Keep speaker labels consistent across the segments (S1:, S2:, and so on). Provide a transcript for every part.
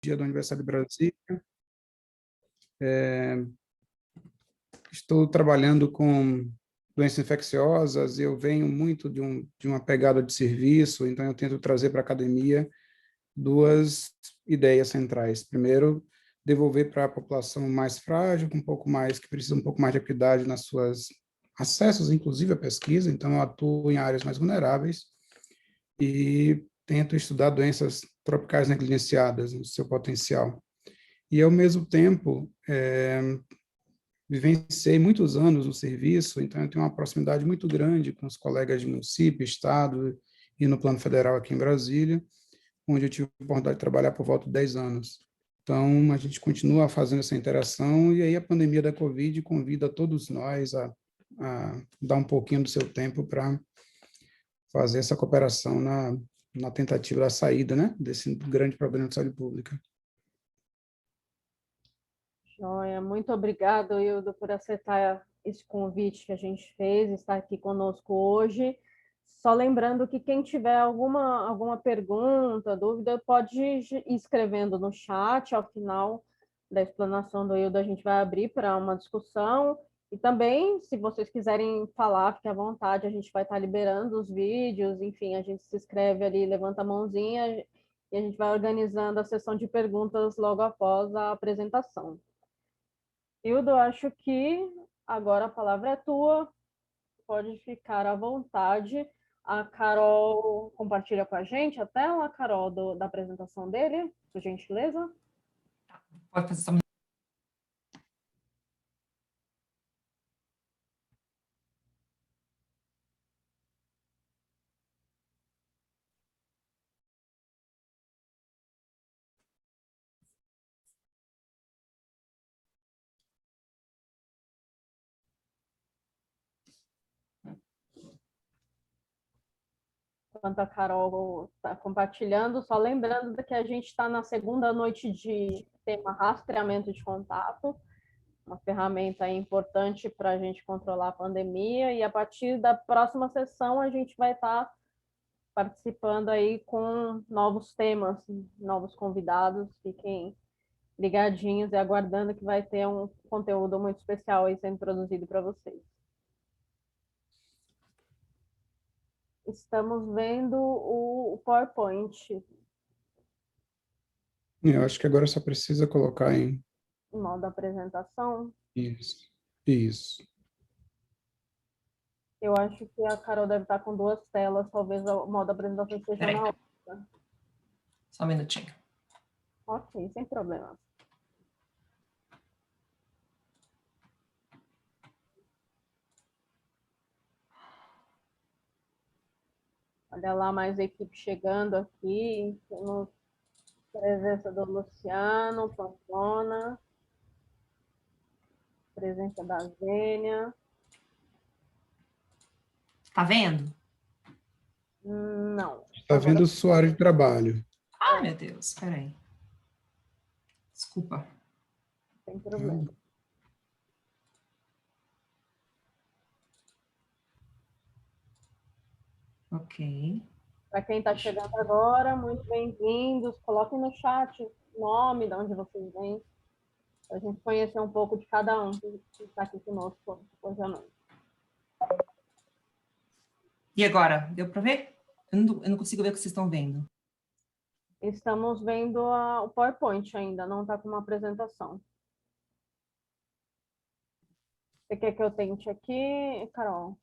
S1: da Universidade de Brasília. Estou trabalhando com doenças infecciosas, eu venho muito de uma pegada de serviço, então eu tento trazer para a academia duas ideias centrais. Primeiro, devolver para a população mais frágil, com um pouco mais, que precisa um pouco mais de equidade nas suas acessos, inclusive à pesquisa, então eu atuo em áreas mais vulneráveis e tento estudar doenças tropicais negligenciadas no seu potencial. E, ao mesmo tempo, vivenciei muitos anos no serviço, então eu tenho uma proximidade muito grande com os colegas de município, estado e no plano federal aqui em Brasília, onde eu tive a oportunidade de trabalhar por volta de 10 anos. Então, a gente continua fazendo essa interação e aí a pandemia da Covid convida todos nós a dar um pouquinho do seu tempo para fazer essa cooperação na tentativa da saída, né, desse grande problema de saúde pública.
S2: Joia, muito obrigado, Hildo, por aceitar esse convite que a gente fez, estar aqui conosco hoje. Só lembrando que quem tiver alguma pergunta, dúvida, pode ir escrevendo no chat. Ao final da explanação do Hildo, a gente vai abrir para uma discussão. E também, se vocês quiserem falar, fique à vontade, a gente vai estar liberando os vídeos, enfim, a gente se inscreve ali, levanta a mãozinha e a gente vai organizando a sessão de perguntas logo após a apresentação. Hildo, acho que agora a palavra é tua, pode ficar à vontade. A Carol compartilha com a gente a tela, Carol, da apresentação dele, por gentileza.
S3: Pode fazer só.
S2: Enquanto a Carol está compartilhando, só lembrando que a gente está na segunda noite de tema rastreamento de contato, uma ferramenta importante para a gente controlar a pandemia, e a partir da próxima sessão a gente vai estar participando aí com novos temas, novos convidados, fiquem ligadinhos e aguardando que vai ter um conteúdo muito especial aí sendo produzido para vocês. Estamos vendo o PowerPoint.
S1: Eu acho que agora só precisa colocar em
S2: modo apresentação.
S1: Isso.
S2: Eu acho que a Carol deve estar com duas telas, talvez o modo apresentação esteja na outra.
S3: Só um minutinho.
S2: Ok, sem problema. Olha lá, mais equipe chegando aqui. Temos presença do Luciano, Pamplona. Presença da Zênia.
S3: Tá vendo?
S2: Não.
S1: Está vendo o sua área de trabalho.
S3: Ah, meu Deus, peraí. Desculpa.
S2: Sem problema.
S3: Ok.
S2: Para quem está chegando agora, muito bem-vindos. Coloquem no chat o nome, de onde vocês vêm, para a gente conhecer um pouco de cada um que está aqui conosco hoje à noite.
S3: E agora? Deu para ver? Eu não consigo ver o que vocês estão vendo.
S2: Estamos vendo o PowerPoint ainda, não está com uma apresentação. Você quer que eu tente aqui, Carol?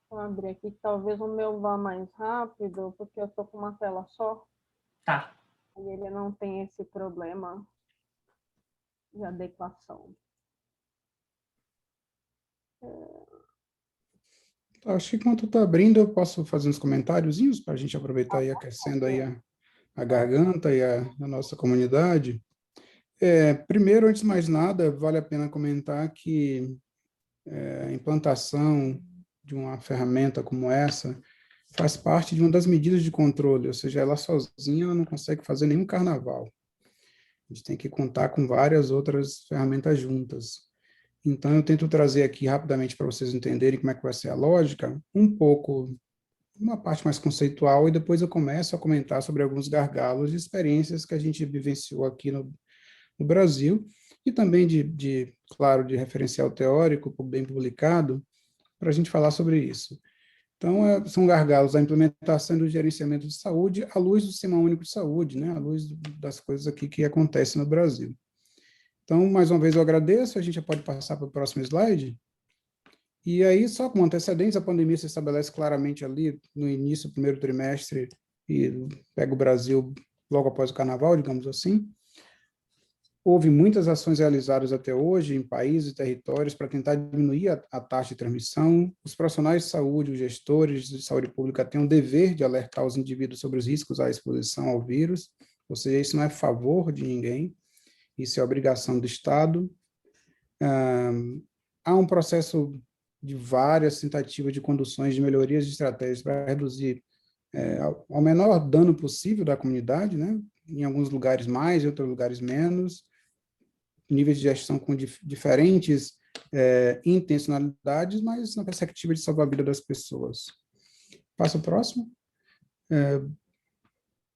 S2: Vou abrir aqui, que talvez o meu vá mais rápido, porque eu estou com uma tela só.
S3: Tá.
S2: E ele não tem esse problema de adequação.
S1: Acho que enquanto está abrindo, eu posso fazer uns comentáriozinhos para a gente aproveitar e aquecendo aí a garganta e a nossa comunidade. Primeiro, antes de mais nada, vale a pena comentar que a implantação de uma ferramenta como essa faz parte de uma das medidas de controle, ou seja, ela sozinha ela não consegue fazer nenhum carnaval. A gente tem que contar com várias outras ferramentas juntas. Então, eu tento trazer aqui rapidamente para vocês entenderem como é que vai ser a lógica, um pouco, uma parte mais conceitual, e depois eu começo a comentar sobre alguns gargalos de experiências que a gente vivenciou aqui no Brasil, e também claro, de referencial teórico, bem publicado, para a gente falar sobre isso. Então, são gargalos da implementação e do gerenciamento de saúde à luz do Sistema Único de Saúde, né? À luz das coisas aqui que acontecem no Brasil. Então, mais uma vez, eu agradeço, a gente já pode passar para o próximo slide. E aí, só com antecedentes, a pandemia se estabelece claramente ali no início do primeiro trimestre e pega o Brasil logo após o Carnaval, digamos assim. Houve muitas ações realizadas até hoje em países e territórios para tentar diminuir a taxa de transmissão. Os profissionais de saúde, os gestores de saúde pública têm o dever de alertar os indivíduos sobre os riscos à exposição ao vírus, ou seja, isso não é favor de ninguém, isso é obrigação do Estado. Há um processo de várias tentativas de conduções de melhorias de estratégias para reduzir ao menor dano possível da comunidade, né? Em alguns lugares mais, em outros lugares menos, níveis de gestão com diferentes intencionalidades, mas na perspectiva de salvar a vida das pessoas. Passa o próximo.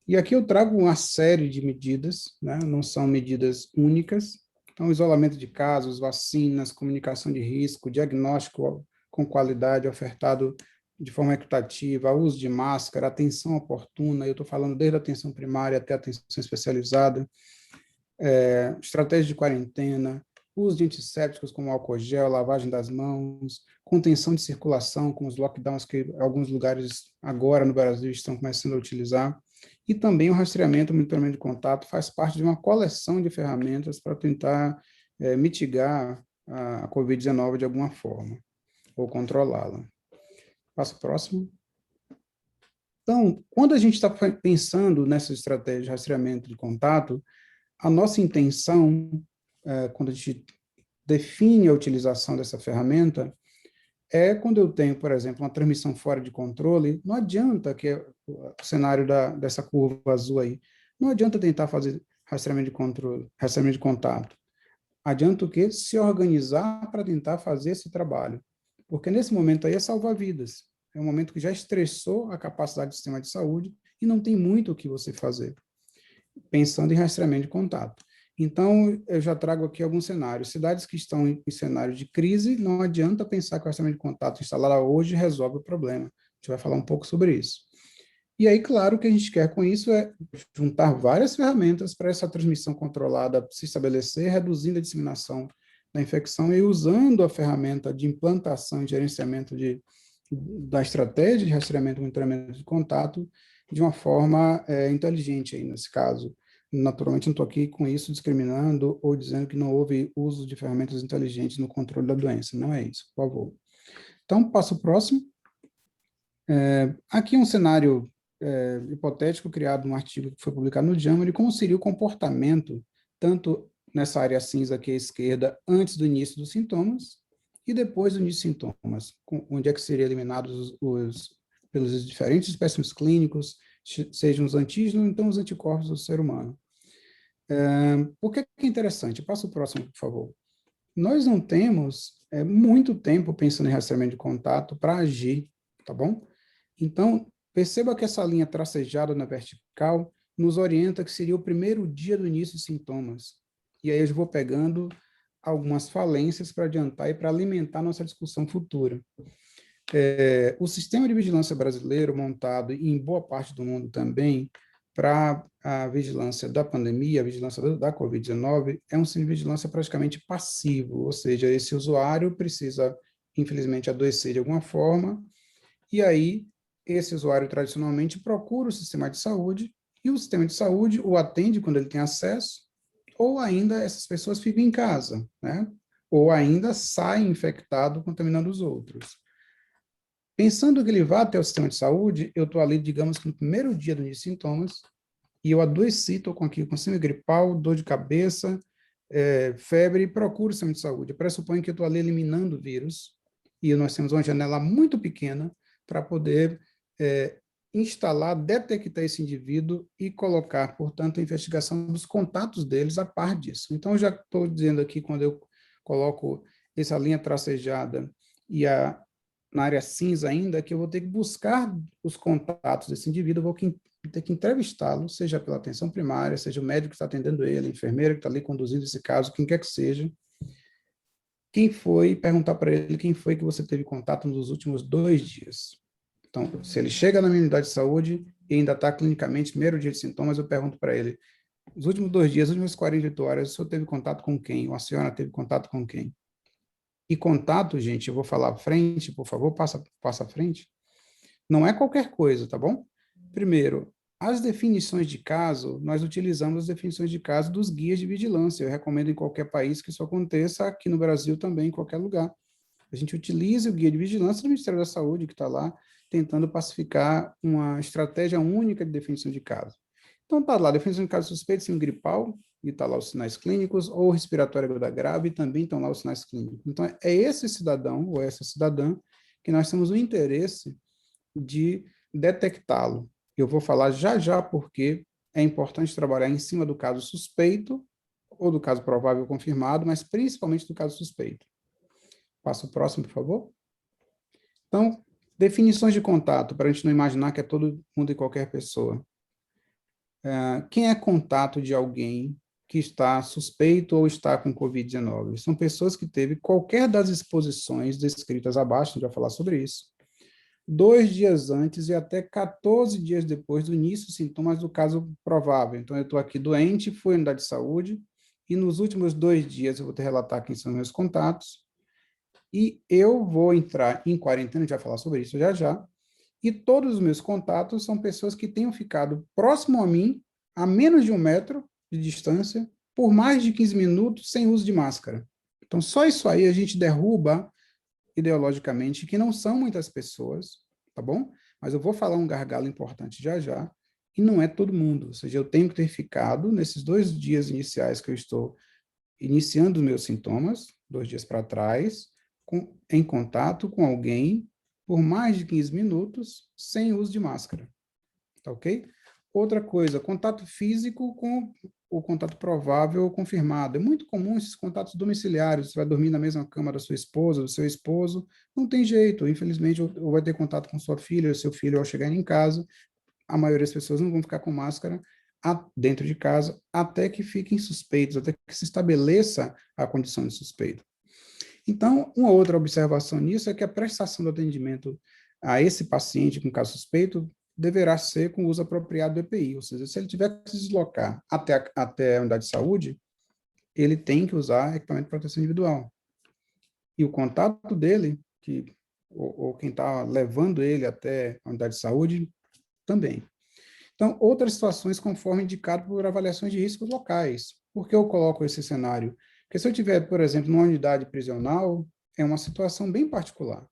S1: E aqui eu trago uma série de medidas, né? Não são medidas únicas. Então, isolamento de casos, vacinas, comunicação de risco, diagnóstico com qualidade ofertado de forma equitativa, uso de máscara, atenção oportuna, eu estou falando desde a atenção primária até a atenção especializada, estratégia de quarentena, uso de antissépticos como álcool gel, lavagem das mãos, contenção de circulação, com os lockdowns que alguns lugares agora no Brasil estão começando a utilizar, e também o rastreamento, o monitoramento de contato faz parte de uma coleção de ferramentas para tentar mitigar a Covid-19 de alguma forma, ou controlá-la. Passa o próximo. Então, quando a gente está pensando nessa estratégia de rastreamento de contato, a nossa intenção, quando a gente define a utilização dessa ferramenta, quando eu tenho, por exemplo, uma transmissão fora de controle, não adianta que o cenário dessa curva azul aí, não adianta tentar fazer rastreamento de controle, rastreamento de contato. Adianta o quê? Se organizar para tentar fazer esse trabalho. Porque nesse momento aí é salvar vidas. É um momento que já estressou a capacidade do sistema de saúde e não tem muito o que você fazer, pensando em rastreamento de contato. Então, eu já trago aqui alguns cenários. Cidades que estão em cenário de crise, não adianta pensar que o rastreamento de contato instalado hoje resolve o problema. A gente vai falar um pouco sobre isso. E aí, claro, o que a gente quer com isso é juntar várias ferramentas para essa transmissão controlada se estabelecer, reduzindo a disseminação da infecção e usando a ferramenta de implantação e gerenciamento da estratégia de rastreamento e monitoramento de contato de uma forma inteligente aí, nesse caso. Naturalmente, não estou aqui com isso discriminando ou dizendo que não houve uso de ferramentas inteligentes no controle da doença. Não é isso, por favor. Então, passo o próximo. Aqui um cenário hipotético criado num artigo que foi publicado no JAMA de como seria o comportamento, tanto nessa área cinza aqui à esquerda, antes do início dos sintomas e depois do início dos sintomas, onde é que seriam eliminados pelos diferentes espécimes clínicos, sejam os antígenos, então os anticorpos do ser humano. Por que é interessante? Passa o próximo, por favor. Nós não temos muito tempo pensando em rastreamento de contato para agir, tá bom? Então, perceba que essa linha tracejada na vertical nos orienta que seria o primeiro dia do início de sintomas. E aí eu vou pegando algumas falências para adiantar e para alimentar nossa discussão futura. O sistema de vigilância brasileiro, montado em boa parte do mundo também, para a vigilância da pandemia, a vigilância da Covid-19, é um sistema de vigilância praticamente passivo, ou seja, esse usuário precisa, infelizmente, adoecer de alguma forma, e aí esse usuário tradicionalmente procura o sistema de saúde, e o sistema de saúde o atende quando ele tem acesso, ou ainda essas pessoas ficam em casa, né? Ou ainda saem infectado, contaminando os outros. Pensando que ele vá até o sistema de saúde, eu estou ali, digamos que no primeiro dia do início de sintomas, e eu adoeci, estou com síndrome gripal, dor de cabeça, febre, e procuro o sistema de saúde. Eu pressuponho que eu estou ali eliminando o vírus, e nós temos uma janela muito pequena para poder instalar, detectar esse indivíduo e colocar, portanto, a investigação dos contatos deles a par disso. Então, eu já estou dizendo aqui, quando eu coloco essa linha tracejada e na área cinza ainda, que eu vou ter que buscar os contatos desse indivíduo, eu vou ter que entrevistá-lo, seja pela atenção primária, seja o médico que está atendendo ele, a enfermeira que está ali conduzindo esse caso, quem quer que seja. Quem foi, perguntar para ele quem foi que você teve contato nos últimos 2 dias. Então, se ele chega na minha unidade de saúde e ainda está clinicamente, primeiro dia de sintomas, eu pergunto para ele, nos últimos 2 dias, nas últimas 48 horas, o senhor teve contato com quem? Ou a senhora teve contato com quem? E contato, gente, eu vou falar à frente, por favor, passa à frente. Não é qualquer coisa, tá bom? Primeiro, as definições de caso, nós utilizamos as definições de caso dos guias de vigilância. Eu recomendo em qualquer país que isso aconteça, aqui no Brasil também, em qualquer lugar. A gente utiliza o guia de vigilância do Ministério da Saúde, que está lá, tentando pacificar uma estratégia única de definição de caso. Então, está lá, definição de caso suspeito, sim, gripal, e está lá os sinais clínicos, ou respiratório aguda grave, também estão lá os sinais clínicos. Então, é esse cidadão, ou essa cidadã, que nós temos o interesse de detectá-lo. Eu vou falar já porque é importante trabalhar em cima do caso suspeito, ou do caso provável confirmado, mas principalmente do caso suspeito. Passa o próximo, por favor. Então, definições de contato, para a gente não imaginar que é todo mundo e qualquer pessoa. Quem é contato de alguém que está suspeito ou está com Covid-19? São pessoas que teve qualquer das exposições descritas abaixo, a gente vai falar sobre isso, 2 dias antes e até 14 dias depois do início dos sintomas do caso provável. Então, eu estou aqui doente, fui à unidade de saúde, e nos últimos 2 dias eu vou te relatar quem são meus contatos, e eu vou entrar em quarentena, a gente vai falar sobre isso já, e todos os meus contatos são pessoas que tenham ficado próximo a mim, a menos de 1 metro de distância, por mais de 15 minutos, sem uso de máscara. Então, só isso aí a gente derruba, ideologicamente, que não são muitas pessoas, tá bom? Mas eu vou falar um gargalo importante já, e não é todo mundo. Ou seja, eu tenho que ter ficado, nesses 2 dias iniciais que eu estou iniciando os meus sintomas, 2 dias para trás, em contato com alguém por mais de 15 minutos, sem uso de máscara. Tá ok? Outra coisa, contato físico com o contato provável ou confirmado. É muito comum esses contatos domiciliares, você vai dormir na mesma cama da sua esposa, do seu esposo, não tem jeito, infelizmente, ou vai ter contato com sua filha, ou seu filho ao chegar em casa, a maioria das pessoas não vão ficar com máscara dentro de casa, até que fiquem suspeitos, até que se estabeleça a condição de suspeito. Então, uma outra observação nisso é que a prestação do atendimento a esse paciente com caso suspeito deverá ser com o uso apropriado do EPI, ou seja, se ele tiver que se deslocar até a unidade de saúde, ele tem que usar equipamento de proteção individual. E o contato dele, ou quem está levando ele até a unidade de saúde, também. Então, outras situações conforme indicado por avaliações de riscos locais. Por que eu coloco esse cenário? Porque se eu tiver, por exemplo, numa unidade prisional, é uma situação bem particular.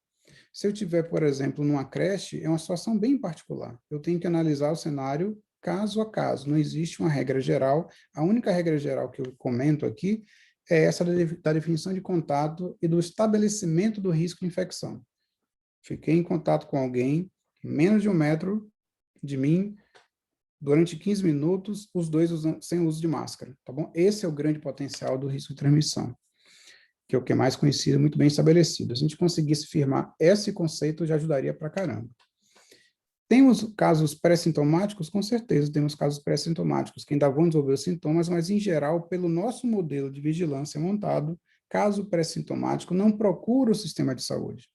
S1: Se eu tiver, por exemplo, numa creche, é uma situação bem particular. Eu tenho que analisar o cenário caso a caso. Não existe uma regra geral. A única regra geral que eu comento aqui é essa da definição de contato e do estabelecimento do risco de infecção. Fiquei em contato com alguém menos de 1 metro de mim, durante 15 minutos, os dois sem uso de máscara, tá bom? Esse é o grande potencial do risco de transmissão, que é o que é mais conhecido, muito bem estabelecido. Se a gente conseguisse firmar esse conceito, já ajudaria pra caramba. Temos casos pré-sintomáticos? Com certeza, temos casos pré-sintomáticos, que ainda vão desenvolver os sintomas, mas, em geral, pelo nosso modelo de vigilância montado, caso pré-sintomático não procura o sistema de saúde.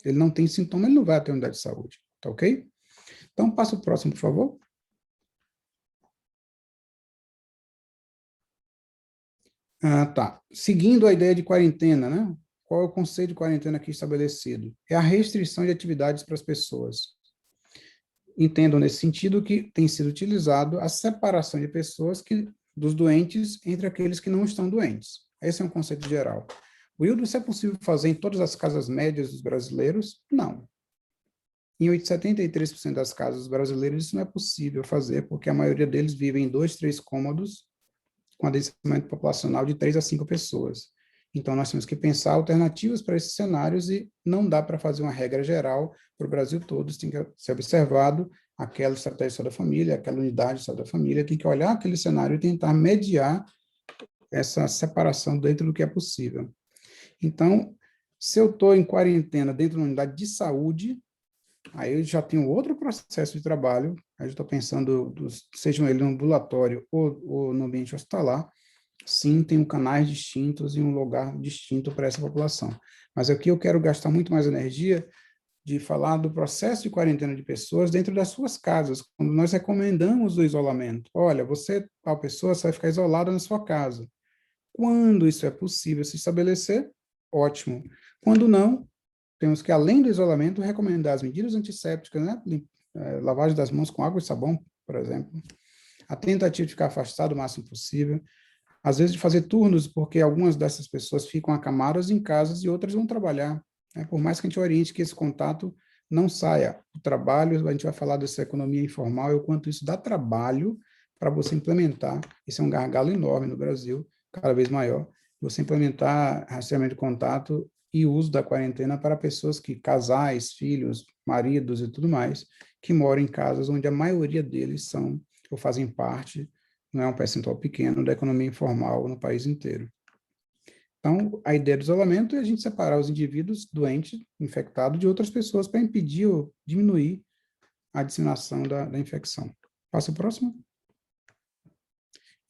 S1: Ele não tem sintoma, ele não vai até a unidade de saúde, tá ok? Então, passa o próximo, por favor. Tá. Seguindo a ideia de quarentena, né? Qual é o conceito de quarentena aqui estabelecido? É a restrição de atividades para as pessoas. Entendo nesse sentido que tem sido utilizado a separação de pessoas dos doentes entre aqueles que não estão doentes. Esse é um conceito geral. Wildo, isso é possível fazer em todas as casas médias dos brasileiros? Não. Em 73% das casas brasileiras isso não é possível fazer, porque a maioria deles vivem em 2, 3 cômodos, com adensamento populacional de 3 a 5 pessoas. Então, nós temos que pensar alternativas para esses cenários e não dá para fazer uma regra geral para o Brasil todo, isso tem que ser observado aquela estratégia da família, aquela unidade da família, tem que olhar aquele cenário e tentar mediar essa separação dentro do que é possível. Então, se eu estou em quarentena dentro de uma unidade de saúde, aí eu já tenho outro processo de trabalho, aí eu estou pensando, seja ele no ambulatório ou no ambiente hospitalar, sim, tem canais distintos e um lugar distinto para essa população. Mas aqui eu quero gastar muito mais energia de falar do processo de quarentena de pessoas dentro das suas casas, quando nós recomendamos o isolamento. Olha, você, tal pessoa, você vai ficar isolada na sua casa. Quando isso é possível se estabelecer, ótimo. Quando não, temos que, além do isolamento, recomendar as medidas antissépticas, né? Lavagem das mãos com água e sabão, por exemplo. A tentativa de ficar afastado o máximo possível. Às vezes de fazer turnos, porque algumas dessas pessoas ficam acamadas em casas e outras vão trabalhar. Né? Por mais que a gente oriente que esse contato não saia. O trabalho, a gente vai falar dessa economia informal e o quanto isso dá trabalho para você implementar. Esse é um gargalo enorme no Brasil, cada vez maior. Você implementar rastreamento de contato e uso da quarentena para pessoas que, casais, filhos, maridos e tudo mais, que moram em casas onde a maioria deles são ou fazem parte, não é um percentual pequeno, da economia informal no país inteiro. Então, a ideia do isolamento é a gente separar os indivíduos doentes, infectados, de outras pessoas para impedir ou diminuir a disseminação da infecção. Passa o próximo.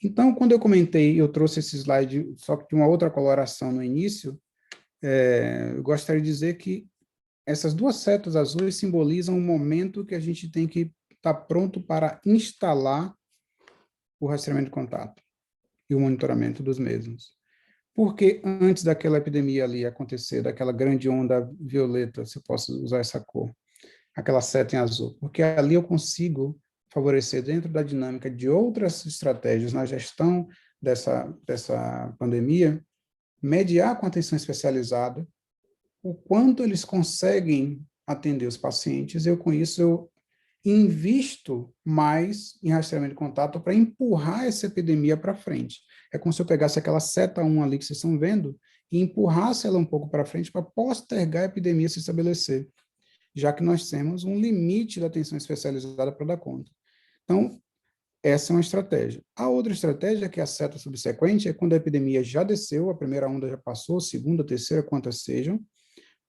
S1: Então, quando eu comentei, eu trouxe esse slide só que de uma outra coloração no início, eu gostaria de dizer que essas duas setas azuis simbolizam um momento que a gente tem que estar pronto para instalar o rastreamento de contato e o monitoramento dos mesmos. Porque antes daquela epidemia ali acontecer, daquela grande onda violeta, se eu posso usar essa cor, aquela seta em azul, porque ali eu consigo favorecer dentro da dinâmica de outras estratégias na gestão dessa pandemia, mediar com atenção especializada o quanto eles conseguem atender os pacientes, eu com isso eu invisto mais em rastreamento de contato para empurrar essa epidemia para frente. É como se eu pegasse aquela seta 1 ali que vocês estão vendo e empurrasse ela um pouco para frente para postergar a epidemia se estabelecer, já que nós temos um limite da atenção especializada para dar conta. Então, essa é uma estratégia. A outra estratégia, que é a seta subsequente, é quando a epidemia já desceu, a primeira onda já passou, a segunda, a terceira, quantas sejam,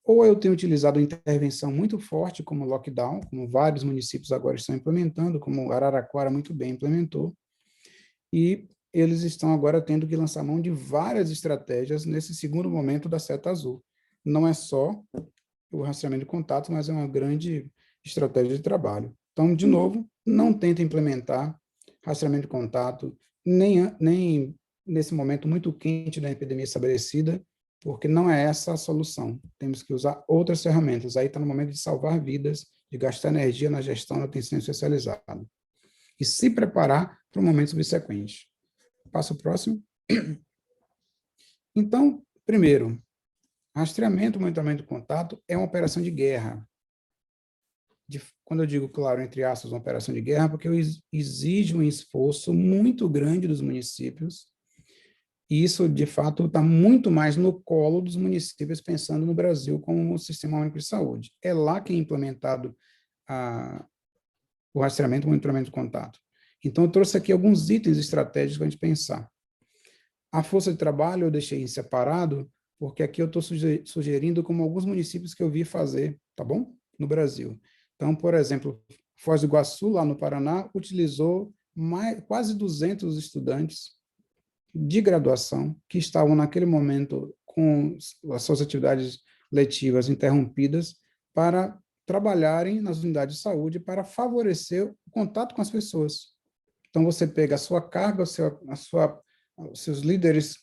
S1: ou eu tenho utilizado intervenção muito forte, como lockdown, como vários municípios agora estão implementando, como Araraquara muito bem implementou, e eles estão agora tendo que lançar mão de várias estratégias nesse segundo momento da seta azul. Não é só o rastreamento de contatos, mas é uma grande estratégia de trabalho. Então, de novo, não tenta implementar rastreamento de contato, nem nesse momento muito quente da epidemia estabelecida, porque não é essa a solução. Temos que usar outras ferramentas. Aí está no momento de salvar vidas, de gastar energia na gestão da atenção especializada. E se preparar para o momento subsequente. Passo o próximo. Então, primeiro, rastreamento e monitoramento de contato é uma operação de guerra. Quando eu digo, claro, entre aspas, uma operação de guerra, porque exige um esforço muito grande dos municípios, e isso, de fato, está muito mais no colo dos municípios, pensando no Brasil como um sistema único de saúde. É lá que é implementado o rastreamento e monitoramento de contato. Então, eu trouxe aqui alguns itens estratégicos para a gente pensar. A força de trabalho eu deixei em separado, porque aqui eu estou sugerindo como alguns municípios que eu vi fazer, tá bom? No Brasil. Então, por exemplo, Foz do Iguaçu, lá no Paraná, utilizou quase 200 estudantes de graduação que estavam naquele momento com as suas atividades letivas interrompidas para trabalharem nas unidades de saúde para favorecer o contato com as pessoas. Então, você pega a sua carga, os seus líderes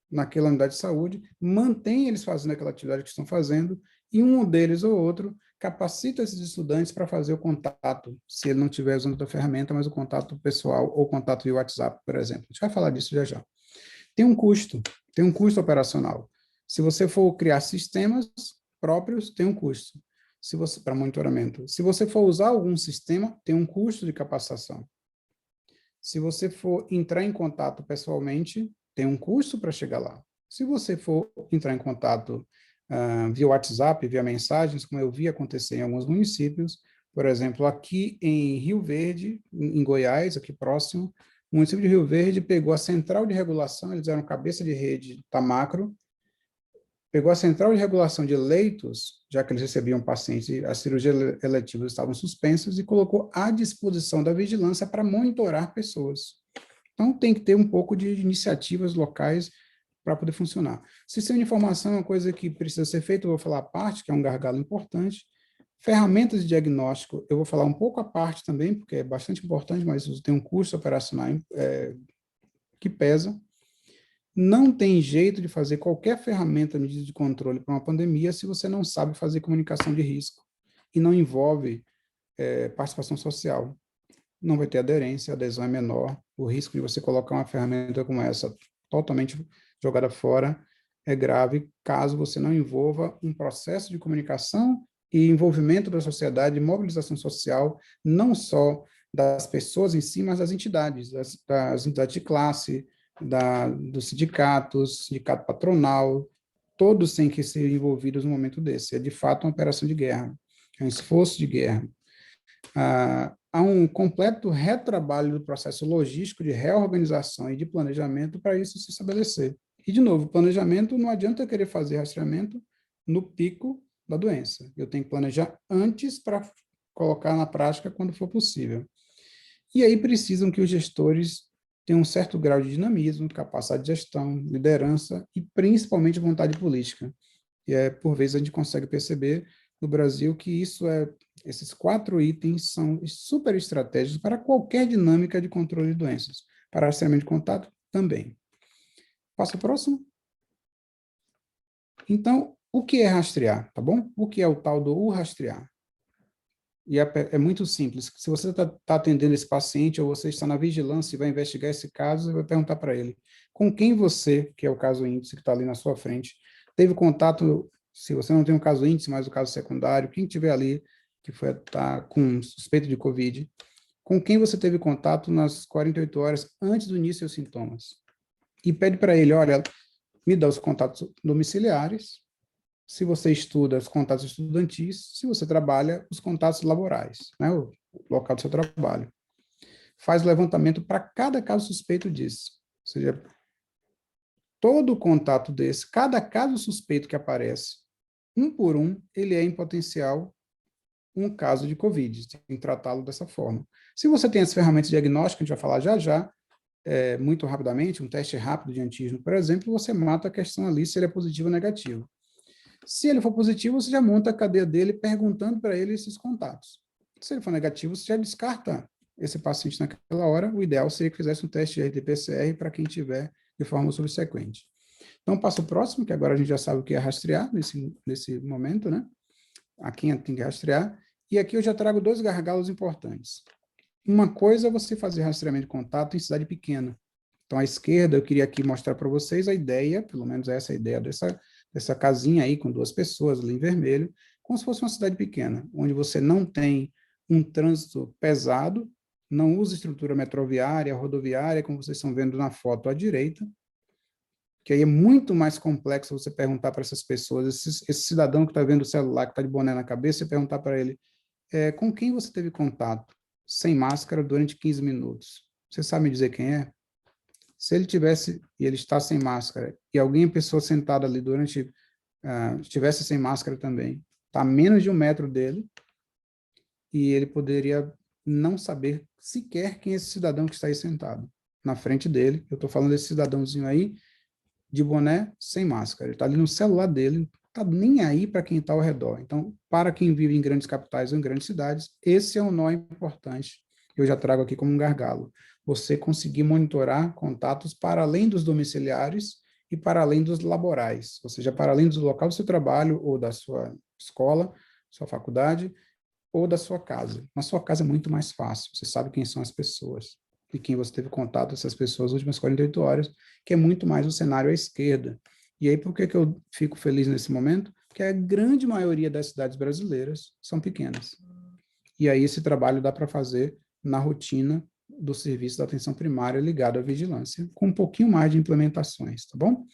S1: naquela unidade de saúde, mantém eles fazendo aquela atividade que estão fazendo, e um deles ou outro capacita esses estudantes para fazer o contato, se ele não estiver usando outra ferramenta, mas o contato pessoal ou contato via WhatsApp, por exemplo. A gente vai falar disso já já. Tem um custo operacional. Se você for criar sistemas próprios, tem um custo para monitoramento. Se você for usar algum sistema, tem um custo de capacitação. Se você for entrar em contato pessoalmente, tem um custo para chegar lá. Se você for entrar em contato via WhatsApp, via mensagens, como eu vi acontecer em alguns municípios, por exemplo, aqui em Rio Verde, em Goiás, aqui próximo, o município de Rio Verde pegou a central de regulação, eles eram cabeça de rede da Macro, pegou a central de regulação de leitos, já que eles recebiam pacientes, as cirurgias eletivas estavam suspensas, e colocou à disposição da vigilância para monitorar pessoas. Então, tem que ter um pouco de iniciativas locais para poder funcionar. Sistema de informação é uma coisa que precisa ser feita, eu vou falar a parte, que é um gargalo importante. Ferramentas de diagnóstico, eu vou falar um pouco a parte também, porque é bastante importante, mas tem um custo operacional que pesa. Não tem jeito de fazer qualquer ferramenta medida de controle para uma pandemia se você não sabe fazer comunicação de risco e não envolve participação social. Não vai ter aderência, a adesão é menor, o risco de você colocar uma ferramenta como essa totalmente jogada fora é grave, caso você não envolva um processo de comunicação e envolvimento da sociedade, mobilização social, não só das pessoas em si, mas das entidades, das entidades de classe, dos sindicatos, sindicato patronal, todos têm que ser envolvidos no momento desse. É, de fato, uma operação de guerra, é um esforço de guerra. Há um completo retrabalho do processo logístico de reorganização e de planejamento para isso se estabelecer. E, de novo, planejamento, não adianta eu querer fazer rastreamento no pico da doença. Eu tenho que planejar antes para colocar na prática quando for possível. E aí precisam que os gestores tenham um certo grau de dinamismo, capacidade de gestão, liderança e, principalmente, vontade política. E, por vezes, a gente consegue perceber no Brasil que esses 4 itens são super estratégicos para qualquer dinâmica de controle de doenças. Para rastreamento de contato, também. Passa o próximo. Então, o que é rastrear, tá bom? O que é o tal do rastrear? E é muito simples. Se você está atendendo esse paciente ou você está na vigilância e vai investigar esse caso, você vai perguntar para ele com quem você, que é o caso índice que está ali na sua frente, teve contato, se você não tem um caso índice, mas o caso secundário, quem tiver ali, que está com suspeito de COVID, com quem você teve contato nas 48 horas antes do início dos sintomas. E pede para ele, olha, me dá os contatos domiciliares, se você estuda, os contatos estudantis, se você trabalha, os contatos laborais, né, o local do seu trabalho. Faz o levantamento para cada caso suspeito disso. Ou seja, todo contato desse, cada caso suspeito que aparece, um por um, ele é em potencial um caso de COVID, tem que tratá-lo dessa forma. Se você tem as ferramentas de diagnóstico, a gente vai falar já já, muito rapidamente, um teste rápido de antígeno, por exemplo, você mata a questão ali se ele é positivo ou negativo. Se ele for positivo, você já monta a cadeia dele perguntando para ele esses contatos. Se ele for negativo, você já descarta esse paciente naquela hora. O ideal seria que fizesse um teste de RT-PCR para quem tiver de forma subsequente. Então, passa o próximo, que agora a gente já sabe o que é rastrear nesse momento, né? A quem tem que rastrear. E aqui eu já trago 2 gargalos importantes. Uma coisa é você fazer rastreamento de contato em cidade pequena. Então, à esquerda, eu queria aqui mostrar para vocês a ideia, pelo menos essa ideia dessa casinha aí com 2 pessoas ali em vermelho, como se fosse uma cidade pequena, onde você não tem um trânsito pesado, não usa estrutura metroviária, rodoviária, como vocês estão vendo na foto à direita, que aí é muito mais complexo você perguntar para essas pessoas, esse cidadão que está vendo o celular, que está de boné na cabeça, você perguntar para ele, com quem você teve contato sem máscara durante 15 minutos? Você sabe me dizer quem é? Se ele tivesse, e ele está sem máscara, e alguém, pessoa sentada ali estivesse sem máscara também, está a menos de 1 metro dele, e ele poderia não saber sequer quem é esse cidadão que está aí sentado na frente dele. Eu estou falando desse cidadãozinho aí, de boné, sem máscara. Ele está ali no celular dele, não está nem aí para quem está ao redor. Então, para quem vive em grandes capitais ou em grandes cidades, esse é um nó importante. Eu já trago aqui como um gargalo. Você conseguir monitorar contatos para além dos domiciliares e para além dos laborais, ou seja, para além do local do seu trabalho ou da sua escola, sua faculdade, ou da sua casa. Na sua casa é muito mais fácil, você sabe quem são as pessoas e quem você teve contato com essas pessoas nas últimas 48 horas, que é muito mais o cenário à esquerda. E aí, por que eu fico feliz nesse momento? Porque a grande maioria das cidades brasileiras são pequenas. E aí esse trabalho dá para fazer na rotina do serviço da atenção primária ligado à vigilância, com um pouquinho mais de implementações, tá bom?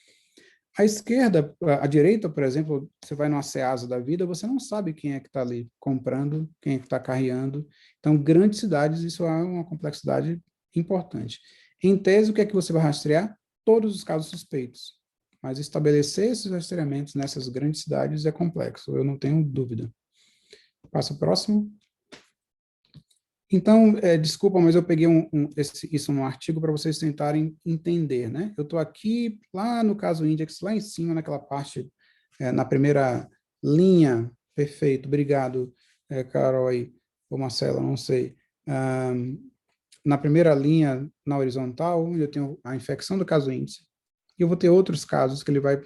S1: A esquerda, a direita, por exemplo, você vai numa Ceasa da vida, você não sabe quem é que está ali comprando, quem é que está carreando. Então, grandes cidades, isso é uma complexidade importante. Em tese, o que é que você vai rastrear? Todos os casos suspeitos. Mas estabelecer esses rastreamentos nessas grandes cidades é complexo, eu não tenho dúvida. Passa o próximo. Então, desculpa, mas eu peguei isso num artigo para vocês tentarem entender, né? Eu estou aqui, lá no caso Index, lá em cima, naquela parte, na primeira linha, perfeito, obrigado, Carol aí, ou Marcela, não sei. Na primeira linha, na horizontal, onde eu tenho a infecção do caso índice, e eu vou ter outros casos que ele vai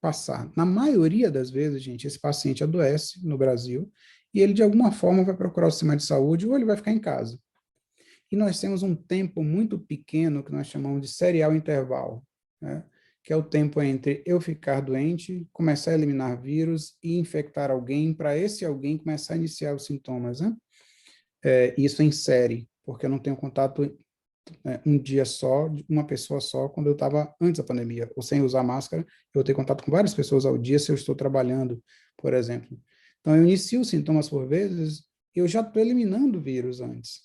S1: passar. Na maioria das vezes, gente, esse paciente adoece no Brasil e ele, de alguma forma, vai procurar o sistema de saúde ou ele vai ficar em casa. E nós temos um tempo muito pequeno que nós chamamos de serial intervalo, né? Que é o tempo entre eu ficar doente, começar a eliminar vírus e infectar alguém, para esse alguém começar a iniciar os sintomas, né? Isso em série, porque eu não tenho contato um dia só, uma pessoa só, quando eu estava antes da pandemia, ou sem usar máscara, eu vou ter contato com várias pessoas ao dia se eu estou trabalhando, por exemplo. Então, eu inicio os sintomas por vezes, eu já estou eliminando o vírus antes.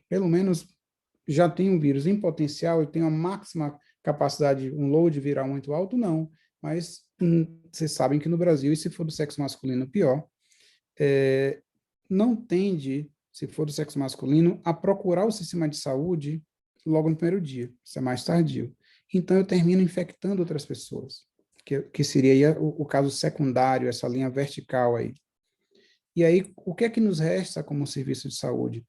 S1: Pelo menos já tenho um vírus em potencial, eu tenho a máxima capacidade, um load viral muito alto, não. Mas vocês sabem que no Brasil, e se for do sexo masculino, pior, não tende, se for do sexo masculino, a procurar o sistema de saúde logo no primeiro dia. Isso é mais tardio. Então, eu termino infectando outras pessoas, que seria o caso secundário, essa linha vertical aí. E aí, o que é que nos resta como serviço de saúde?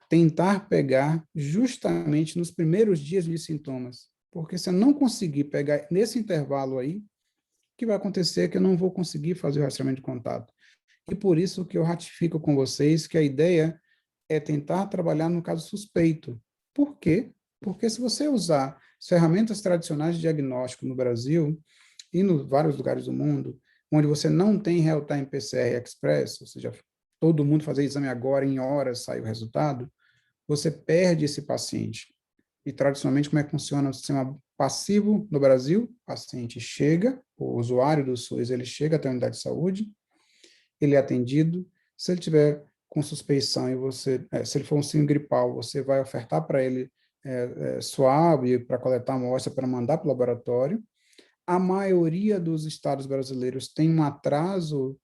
S1: Tentar pegar justamente nos primeiros dias de sintomas. Porque se eu não conseguir pegar nesse intervalo aí, o que vai acontecer é que eu não vou conseguir fazer o rastreamento de contato. E por isso que eu ratifico com vocês que a ideia é tentar trabalhar no caso suspeito. Por quê? Porque se você usar as ferramentas tradicionais de diagnóstico no Brasil e em vários lugares do mundo, onde você não tem real-time PCR Express, ou seja, todo mundo fazer exame agora, em horas sai o resultado, você perde esse paciente. E, tradicionalmente, como é que funciona o sistema passivo no Brasil? O paciente chega, o usuário do SUS, ele chega até a unidade de saúde, ele é atendido. Se ele tiver com suspeição e você, se ele for um síndrome gripal, você vai ofertar para ele suave para coletar amostra para mandar para o laboratório. A maioria dos estados brasileiros tem um atraso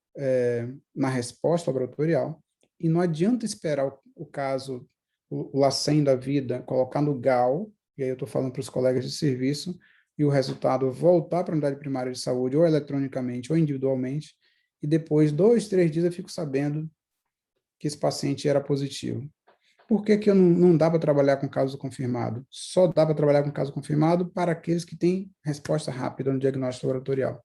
S1: na resposta laboratorial e não adianta esperar o caso, o LACEN da vida, colocar no GAL, e aí eu estou falando para os colegas de serviço, e o resultado voltar para a unidade primária de saúde, ou eletronicamente ou individualmente, e depois, 2, 3 dias, eu fico sabendo que esse paciente era positivo. Por que que não dá para trabalhar com caso confirmado? Só dá para trabalhar com caso confirmado para aqueles que têm resposta rápida no diagnóstico laboratorial.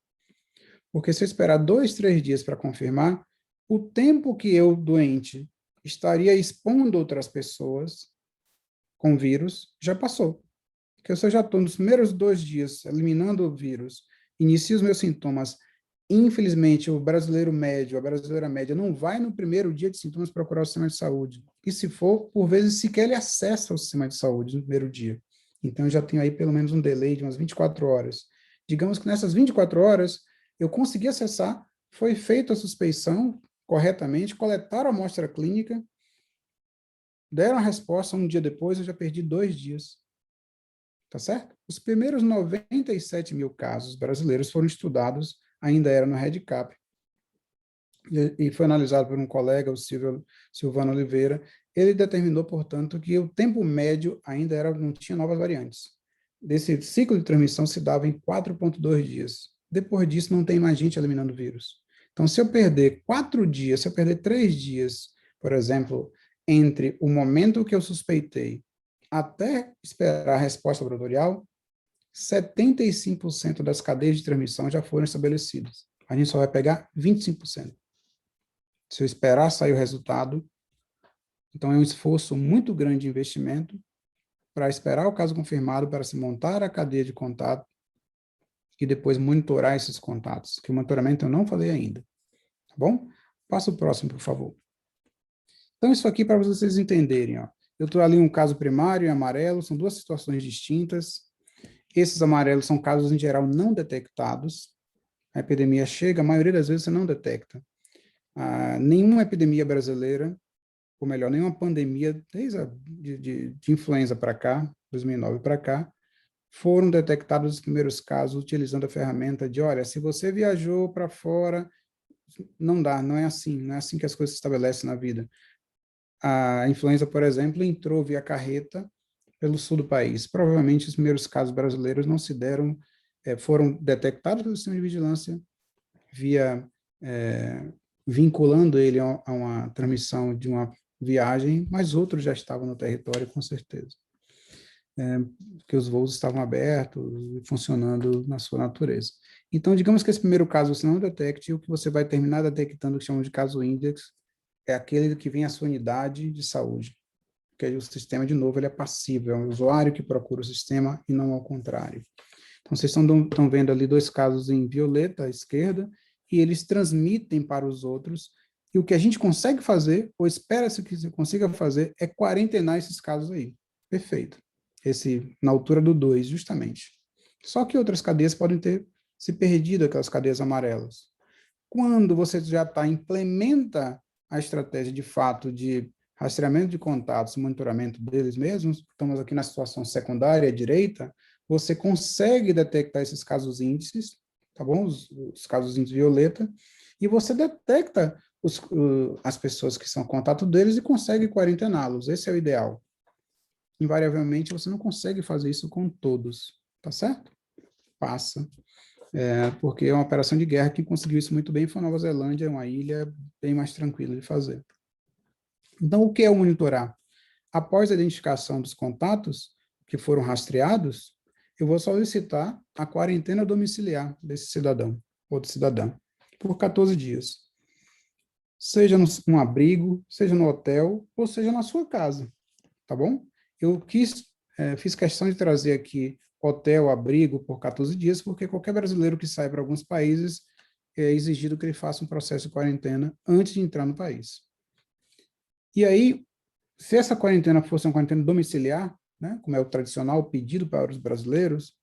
S1: Porque se eu esperar 2, 3 dias para confirmar, o tempo que eu, doente, estaria expondo outras pessoas com vírus, já passou. Porque se eu já estou nos primeiros 2 dias eliminando o vírus, inicio os meus sintomas. Infelizmente, o brasileiro médio, a brasileira média, não vai no primeiro dia de sintomas procurar o sistema de saúde. E se for, por vezes, sequer ele acessa o sistema de saúde no primeiro dia. Então, eu já tenho aí pelo menos um delay de umas 24 horas. Digamos que nessas 24 horas, eu consegui acessar, foi feita a suspeição corretamente, coletaram a amostra clínica, deram a resposta um dia depois, eu já perdi 2 dias. Tá certo? Os primeiros 97 mil casos brasileiros foram estudados, ainda era no REDCap, e foi analisado por um colega, o Silvano Oliveira. Ele determinou, portanto, que o tempo médio ainda não tinha novas variantes. Desse ciclo de transmissão se dava em 4,2 dias. Depois disso, não tem mais gente eliminando o vírus. Então, se eu perder 4 dias, se eu perder 3 dias, por exemplo, entre o momento que eu suspeitei até esperar a resposta laboratorial, 75% das cadeias de transmissão já foram estabelecidas. A gente só vai pegar 25%. Se eu esperar sair o resultado, então é um esforço muito grande de investimento para esperar o caso confirmado, para se montar a cadeia de contato e depois monitorar esses contatos, que o monitoramento eu não falei ainda. Tá bom? Passa o próximo, por favor. Então, isso aqui para vocês entenderem. Ó. Eu estou ali um caso primário em amarelo, são 2 situações distintas. Esses amarelos são casos, em geral, não detectados. A epidemia chega, a maioria das vezes você não detecta. Nenhuma epidemia brasileira, ou melhor, nenhuma pandemia, desde de influenza para cá, 2009 para cá, foram detectados os primeiros casos utilizando a ferramenta de, olha, se você viajou para fora, não dá, não é assim que as coisas se estabelecem na vida. A influenza, por exemplo, entrou via carreta pelo sul do país. Provavelmente os primeiros casos brasileiros não se deram, foram detectados pelo sistema de vigilância via vinculando ele a uma transmissão de uma viagem, mas outros já estavam no território, com certeza. Que os voos estavam abertos e funcionando na sua natureza. Então, digamos que esse primeiro caso você não detecte, e o que você vai terminar detectando, que chamamos de caso índex, é aquele que vem à sua unidade de saúde, porque aí o sistema, de novo, ele é passivo, é o usuário que procura o sistema e não ao contrário. Então, vocês estão vendo ali 2 casos em violeta à esquerda, e eles transmitem para os outros, e o que a gente consegue fazer, ou espera-se que você consiga fazer, é quarentenar esses casos aí. Perfeito. Esse, na altura do 2, justamente. Só que outras cadeias podem ter se perdido, aquelas cadeias amarelas. Quando você já implementa a estratégia de fato de rastreamento de contatos, monitoramento deles mesmos, estamos aqui na situação secundária à direita, você consegue detectar esses casos índices, tá bom? Os casos índices violeta, e você detecta as pessoas que são contato deles e consegue quarentená-los. Esse é o ideal. Invariavelmente, você não consegue fazer isso com todos, tá certo? Passa. Porque é uma operação de guerra. Quem conseguiu isso muito bem foi a Nova Zelândia, uma ilha bem mais tranquila de fazer. Então, o que é o monitorar? Após a identificação dos contatos que foram rastreados, eu vou solicitar a quarentena domiciliar desse cidadão ou de cidadã por 14 dias. Seja num abrigo, seja no hotel, ou seja na sua casa, tá bom? Eu fiz questão de trazer aqui hotel, abrigo por 14 dias, porque qualquer brasileiro que sai para alguns países é exigido que ele faça um processo de quarentena antes de entrar no país. E aí, se essa quarentena fosse uma quarentena domiciliar, né, como é o tradicional pedido para os brasileiros,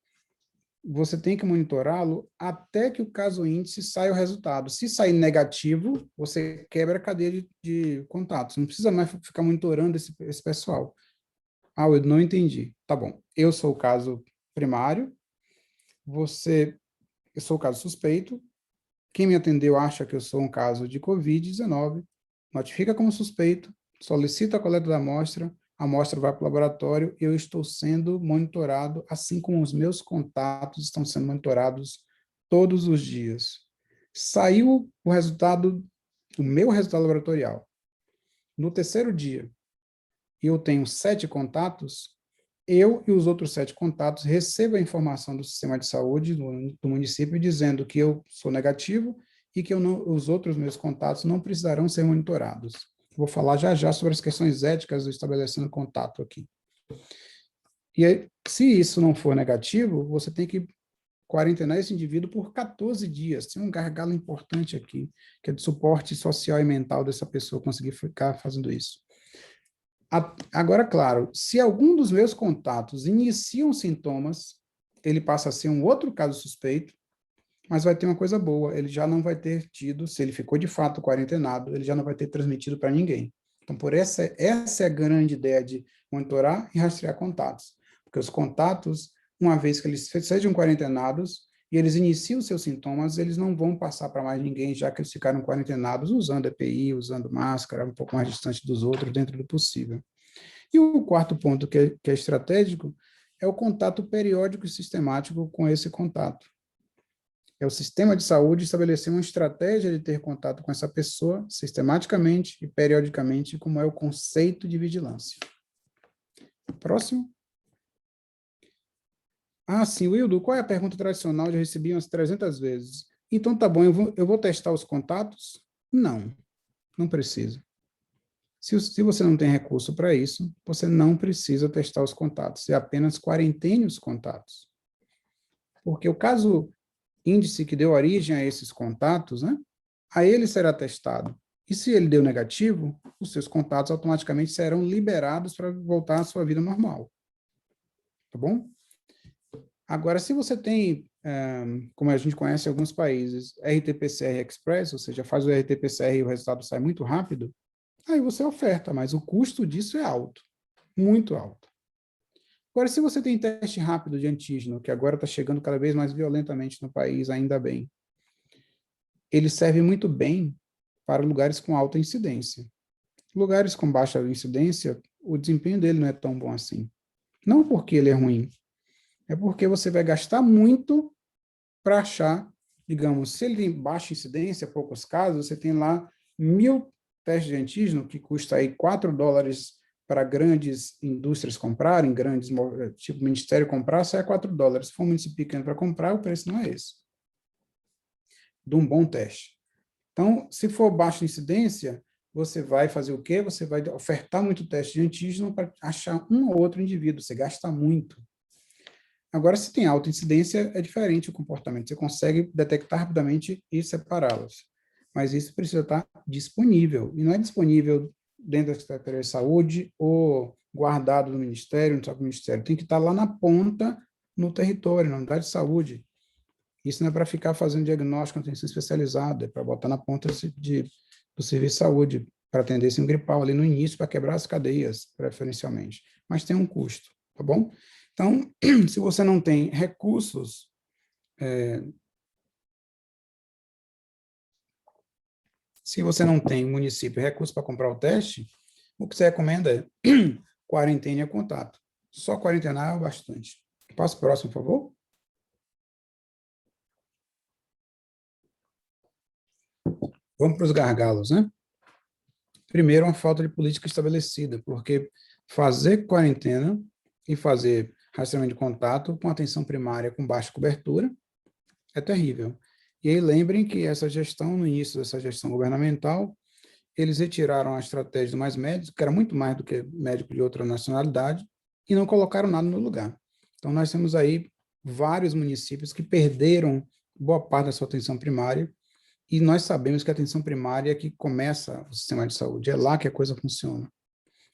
S1: você tem que monitorá-lo até que o caso índice saia o resultado. Se sair negativo, você quebra a cadeia de contatos. Não precisa mais ficar monitorando esse pessoal. Eu não entendi. Tá bom. Eu sou o caso primário, eu sou o caso suspeito, quem me atendeu acha que eu sou um caso de Covid-19, notifica como suspeito, solicita a coleta da amostra, a amostra vai para o laboratório, eu estou sendo monitorado, assim como os meus contatos estão sendo monitorados todos os dias. Saiu o resultado, o meu resultado laboratorial. No terceiro dia, eu tenho 7 contatos, eu e os outros 7 contatos recebo a informação do sistema de saúde do município dizendo que eu sou negativo e que os outros meus contatos não precisarão ser monitorados. Vou falar já sobre as questões éticas do estabelecendo contato aqui. E aí, se isso não for negativo, você tem que quarentenar esse indivíduo por 14 dias. Tem um gargalo importante aqui, que é de suporte social e mental dessa pessoa conseguir ficar fazendo isso. Agora, claro, se algum dos meus contatos iniciam sintomas, ele passa a ser um outro caso suspeito, mas vai ter uma coisa boa, ele já não vai ter tido, se ele ficou de fato quarentenado, ele já não vai ter transmitido para ninguém. Então, essa é a grande ideia de monitorar e rastrear contatos, porque os contatos, uma vez que eles sejam quarentenados e eles iniciam seus sintomas, eles não vão passar para mais ninguém, já que eles ficaram quarentenados usando EPI, usando máscara, um pouco mais distante dos outros, dentro do possível. E o quarto ponto, que é estratégico, é o contato periódico e sistemático com esse contato. É o sistema de saúde estabelecer uma estratégia de ter contato com essa pessoa sistematicamente e periodicamente, como é o conceito de vigilância. Próximo. Sim, Wildo, qual é a pergunta tradicional? Eu já recebi umas 300 vezes. Então, tá bom, eu vou testar os contatos? Não precisa. Se você não tem recurso para isso, você não precisa testar os contatos, você apenas quarentene os contatos. Porque o caso índice que deu origem a esses contatos, né, a ele será testado. E se ele deu negativo, os seus contatos automaticamente serão liberados para voltar à sua vida normal. Tá bom? Agora, se você tem, como a gente conhece em alguns países, RT-PCR Express, ou seja, faz o RT-PCR e o resultado sai muito rápido, aí você oferta, mas o custo disso é alto, muito alto. Agora, se você tem teste rápido de antígeno, que agora está chegando cada vez mais violentamente no país, ainda bem, ele serve muito bem para lugares com alta incidência. Lugares com baixa incidência, o desempenho dele não é tão bom assim. Não porque ele é ruim, é porque você vai gastar muito para achar, digamos, se ele tem baixa incidência, poucos casos, você tem lá 1.000 testes de antígeno, que custa aí $4 para grandes indústrias comprarem, grandes, tipo ministério comprar, sai $4. Se for um município pequeno para comprar, o preço não é esse. De um bom teste. Então, se for baixa incidência, você vai fazer o quê? Você vai ofertar muito teste de antígeno para achar um ou outro indivíduo, você gasta muito. Agora, se tem alta incidência, é diferente o comportamento. Você consegue detectar rapidamente e separá-los. Mas isso precisa estar disponível. E não é disponível dentro da Secretaria de Saúde ou guardado no Ministério, no próprio Ministério. Tem que estar lá na ponta, no território, na unidade de saúde. Isso não é para ficar fazendo diagnóstico, atenção especializada, é para botar na ponta do serviço de saúde, para atender esse gripal ali no início, para quebrar as cadeias, preferencialmente. Mas tem um custo, tá bom? Então, se você não tem recursos, se você não tem município recursos para comprar o teste, o que você recomenda é quarentena e contato. Só quarentenar é bastante. Passo próximo, por favor. Vamos para os gargalos, né? Primeiro, uma falta de política estabelecida, porque fazer quarentena e fazer rastreamento de contato com atenção primária com baixa cobertura é terrível. E aí lembrem que essa gestão, no início dessa gestão governamental, eles retiraram a estratégia do Mais Médicos, que era muito mais do que médico de outra nacionalidade, e não colocaram nada no lugar. Então, nós temos aí vários municípios que perderam boa parte da sua atenção primária, e nós sabemos que a atenção primária é que começa o sistema de saúde, é lá que a coisa funciona.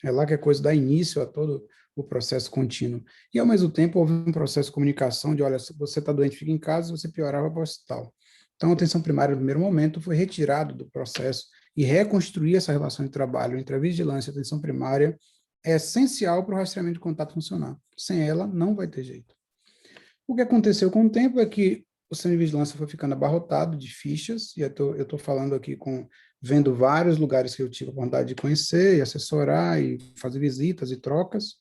S1: É lá que a coisa dá início a todo o processo contínuo. E, ao mesmo tempo, houve um processo de comunicação de, olha, se você está doente, fica em casa, se você piorava, para o hospital. Então, a atenção primária, no primeiro momento, foi retirada do processo e reconstruir essa relação de trabalho entre a vigilância e a atenção primária é essencial para o rastreamento de contato funcionar. Sem ela, não vai ter jeito. O que aconteceu com o tempo é que o centro de vigilância foi ficando abarrotado de fichas, e eu estou falando aqui vendo vários lugares que eu tive a vontade de conhecer, e assessorar, e fazer visitas e trocas.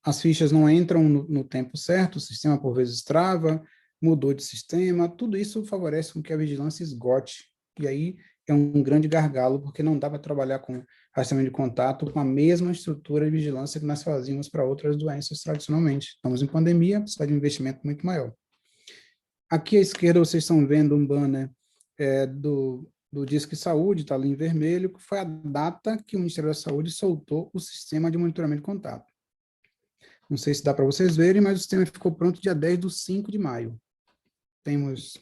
S1: As fichas não entram no tempo certo, o sistema por vezes trava, mudou de sistema, tudo isso favorece com que a vigilância esgote, e aí é um grande gargalo, porque não dá para trabalhar com rastreamento de contato com a mesma estrutura de vigilância que nós fazíamos para outras doenças tradicionalmente. Estamos em pandemia, precisa de um investimento muito maior. Aqui à esquerda vocês estão vendo um banner do Disque Saúde, está ali em vermelho, que foi a data que o Ministério da Saúde soltou o sistema de monitoramento de contato. Não sei se dá para vocês verem, mas o sistema ficou pronto dia 10/5 de maio. Temos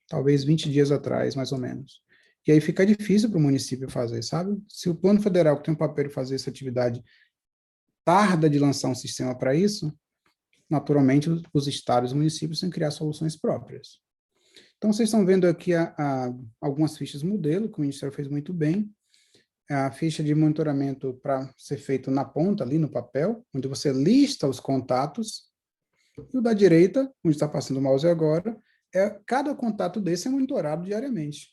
S1: talvez 20 dias atrás, mais ou menos. E aí fica difícil para o município fazer, sabe? Se o plano federal, que tem um papel de fazer essa atividade, tarda de lançar um sistema para isso, naturalmente os estados e os municípios têm que criar soluções próprias. Então, vocês estão vendo aqui algumas fichas modelo, que o Ministério fez muito bem. A ficha de monitoramento para ser feito na ponta, ali no papel, onde você lista os contatos. E o da direita, onde está passando o mouse agora, cada contato desse é monitorado diariamente.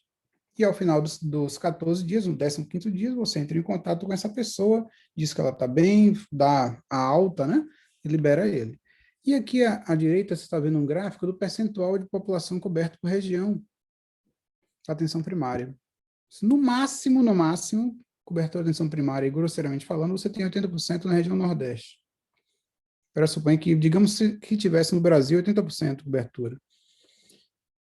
S1: E ao final dos 14 dias, no 15º dia, você entra em contato com essa pessoa, diz que ela está bem, dá a alta, né? E libera ele. E aqui à direita, você está vendo um gráfico do percentual de população coberta por região. Atenção primária. No máximo, cobertura de atenção primária, e grosseiramente falando, você tem 80% na região Nordeste. Pressupõe que, digamos que tivesse no Brasil 80% de cobertura.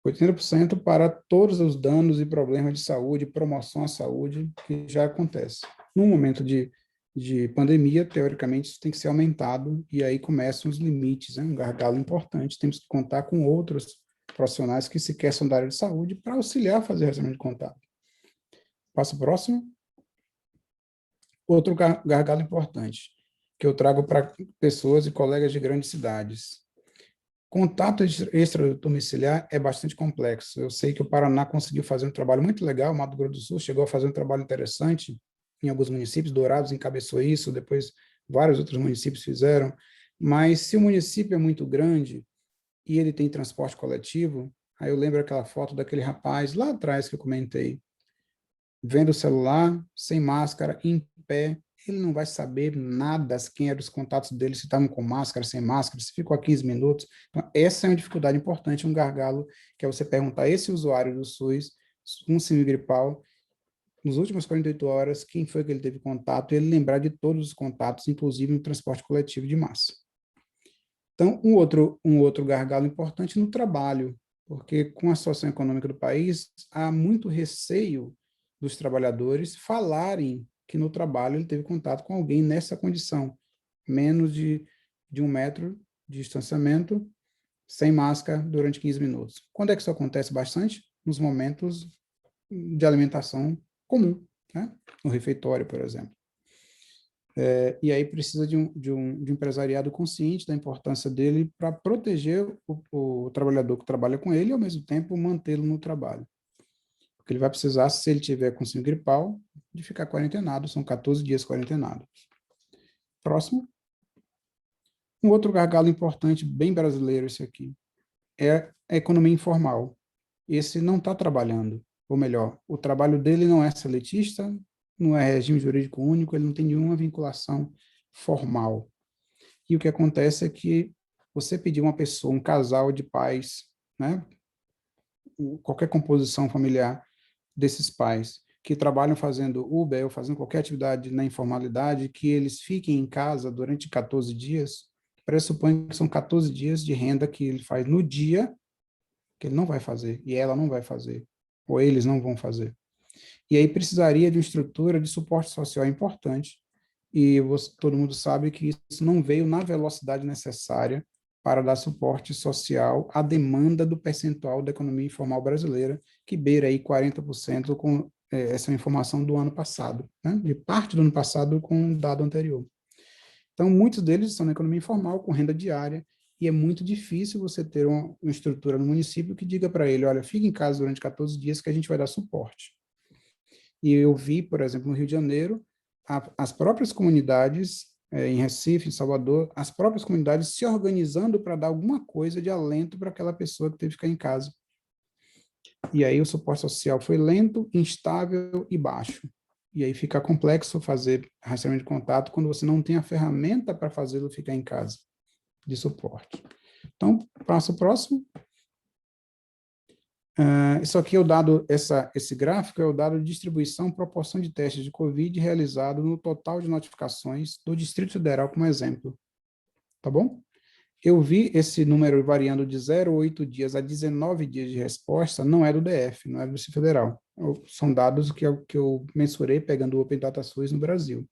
S1: 80% para todos os danos e problemas de saúde, promoção à saúde, que já acontece. No momento de pandemia, teoricamente, isso tem que ser aumentado, e aí começam os limites, né? Um gargalo importante, temos que contar com outros profissionais que sequer são da área de saúde para auxiliar a fazer rastreamento de contato. Passo próximo. Outro gargalo importante. que eu trago para pessoas e colegas de grandes cidades. Contato extradomiciliar é bastante complexo. Eu sei que o Paraná conseguiu fazer um trabalho muito legal, o Mato Grosso do Sul chegou a fazer um trabalho interessante em alguns municípios, Dourados encabeçou isso, depois vários outros municípios fizeram, mas se o município é muito grande e ele tem transporte coletivo, aí eu lembro aquela foto daquele rapaz lá atrás que eu comentei, vendo o celular, sem máscara, em pé, ele não vai saber nada quem eram os contatos dele, se estavam com máscara, sem máscara, se ficou há 15 minutos. Então, essa é uma dificuldade importante, um gargalo, que é você perguntar a esse usuário do SUS, um síndrome gripal, nos últimos 48 horas, quem foi que ele teve contato, e ele lembrar de todos os contatos, inclusive no transporte coletivo de massa. Então, um outro gargalo importante no trabalho, porque com a situação econômica do país, há muito receio dos trabalhadores falarem que no trabalho ele teve contato com alguém nessa condição, menos de 1 metro de distanciamento, sem máscara, durante 15 minutos. Quando é que isso acontece bastante? Nos momentos de alimentação comum, né? No refeitório, por exemplo. E aí precisa de um empresariado consciente da importância dele para proteger o trabalhador que trabalha com ele e, ao mesmo tempo, mantê-lo no trabalho. Porque ele vai precisar, se ele tiver com síndrome gripal, de ficar quarentenado, são 14 dias quarentenado. Próximo. Um outro gargalo importante, bem brasileiro esse aqui, é a economia informal. Esse não está trabalhando, ou melhor, o trabalho dele não é seletista, não é regime jurídico único, ele não tem nenhuma vinculação formal. E o que acontece é que você pedir uma pessoa, um casal de pais, né, qualquer composição familiar desses pais, que trabalham fazendo Uber ou fazendo qualquer atividade na informalidade, que eles fiquem em casa durante 14 dias, pressupõe que são 14 dias de renda que ele faz no dia, que ele não vai fazer, e ela não vai fazer, ou eles não vão fazer. E aí precisaria de uma estrutura de suporte social importante, e todo mundo sabe que isso não veio na velocidade necessária para dar suporte social à demanda do percentual da economia informal brasileira, que beira aí 40% com essa informação do ano passado, né? De parte do ano passado com o dado anterior. Então, muitos deles estão na economia informal, com renda diária, e é muito difícil você ter uma estrutura no município que diga para ele, olha, fique em casa durante 14 dias que a gente vai dar suporte. E eu vi, por exemplo, no Rio de Janeiro, as próprias comunidades, em Recife, em Salvador, as próprias comunidades se organizando para dar alguma coisa de alento para aquela pessoa que teve que ficar em casa. E aí o suporte social foi lento, instável e baixo. E aí fica complexo fazer rastreamento de contato quando você não tem a ferramenta para fazê-lo ficar em casa, de suporte. Então, passo próximo. Isso aqui é o dado, esse gráfico é o dado de distribuição, proporção de testes de COVID realizado no total de notificações do Distrito Federal como exemplo. Tá bom? Eu vi esse número variando de 0,8 dias a 19 dias de resposta, não é do DF, não é do Distrito Federal. São dados que eu mensurei pegando o Open Data SUS no Brasil,